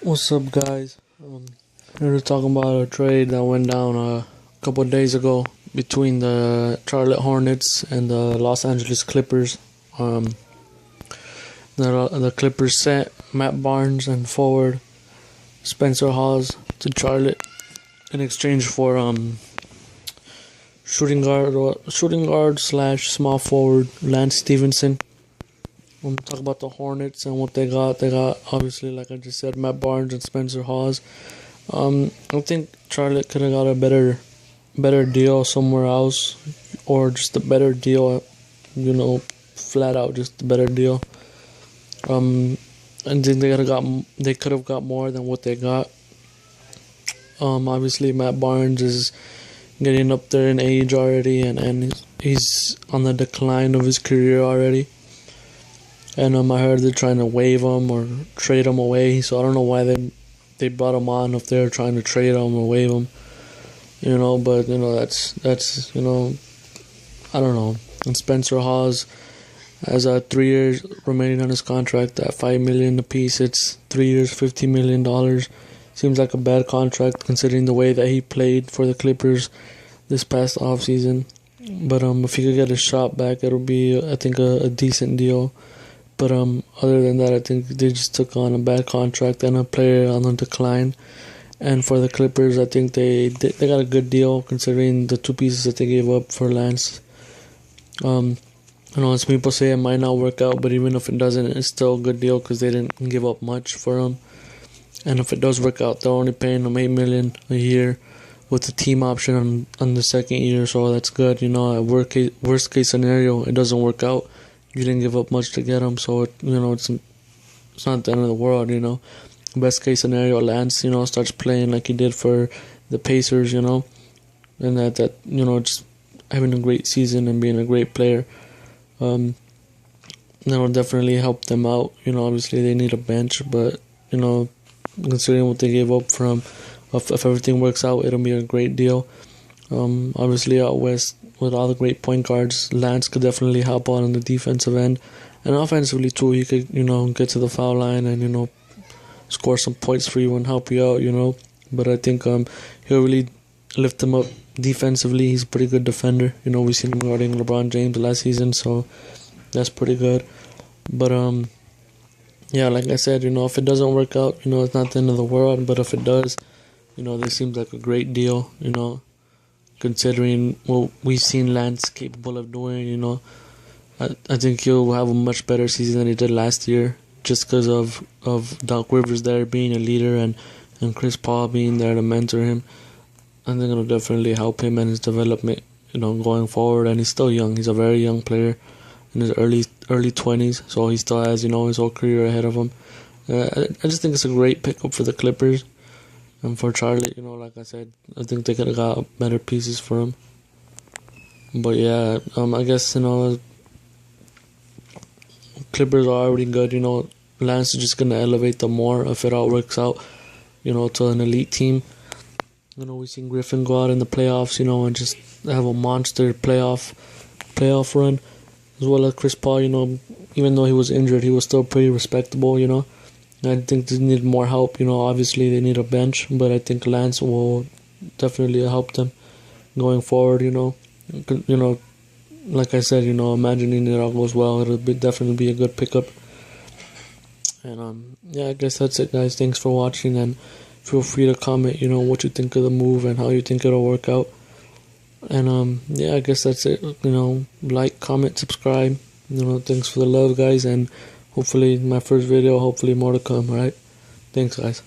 What's up, guys? Here to talk about a trade that went down a couple of days ago between the Charlotte Hornets and the Los Angeles Clippers. The Clippers sent Matt Barnes and forward Spencer Hawes to Charlotte in exchange for shooting guard slash small forward Lance Stephenson. Talk about the Hornets and what they got. They got, obviously, like I just said, Matt Barnes and Spencer Hawes. I think Charlotte could have got a better deal somewhere else, or just a better deal, flat out just a better deal. And then they could have got more than what they got. Obviously, Matt Barnes is getting up there in age already, and he's on the decline of his career already. And I heard they're trying to waive him or trade him away. So I don't know why they brought him on if they're trying to trade him or waive him. But that's I don't know. And Spencer Hawes has 3 years remaining on his contract at $5 million apiece. It's 3 years, $50 million. Seems like a bad contract considering the way that he played for the Clippers this past offseason. But if he could get his shot back, it'll be, I think, a decent deal. But other than that, I think they just took on a bad contract and a player on the decline. And for the Clippers, I think they got a good deal considering the two pieces that they gave up for Lance. Some people say it might not work out, but even if it doesn't, it's still a good deal because they didn't give up much for him. And if it does work out, they're only paying him $8 million a year with the team option on the second year, so that's good. At worst case scenario, it doesn't work out. You didn't give up much to get him, so it's not the end of the world. Best case scenario, Lance starts playing like he did for the Pacers, and that just having a great season and being a great player. That'll definitely help them out. Obviously they need a bench, but considering what they gave up for him, if everything works out, it'll be a great deal. Obviously out west, with all the great point guards, Lance could definitely help out on the defensive end. And offensively too, he could, get to the foul line and, score some points for you and help you out, But I think he'll really lift him up defensively. He's a pretty good defender. We've seen him guarding LeBron James last season, so that's pretty good. But yeah, like I said, if it doesn't work out, it's not the end of the world. But if it does, this seems like a great deal, considering what we've seen Lance capable of doing. I think he'll have a much better season than he did last year, just because of Doc Rivers there being a leader and Chris Paul being there to mentor him. I think it'll definitely help him and his development, going forward. And he's still young. He's a very young player in his early 20s, so he still has, his whole career ahead of him. I just think it's a great pickup for the Clippers. And for Charlotte, like I said, I think they could have got better pieces for him. But yeah, I guess, Clippers are already good, Lance is just going to elevate them more if it all works out, to an elite team. We've seen Griffin go out in the playoffs, and just have a monster playoff run. As well as Chris Paul, even though he was injured, he was still pretty respectable, I think they need more help. Obviously they need a bench, but I think Lance will definitely help them going forward. Like I said, imagining it all goes well, it'll definitely be a good pickup. And yeah, I guess that's it, guys. Thanks for watching, and feel free to comment, what you think of the move and how you think it'll work out. And yeah, I guess that's it. Like, comment, subscribe. Thanks for the love, guys, and hopefully my first video, hopefully more to come, alright? Thanks, guys.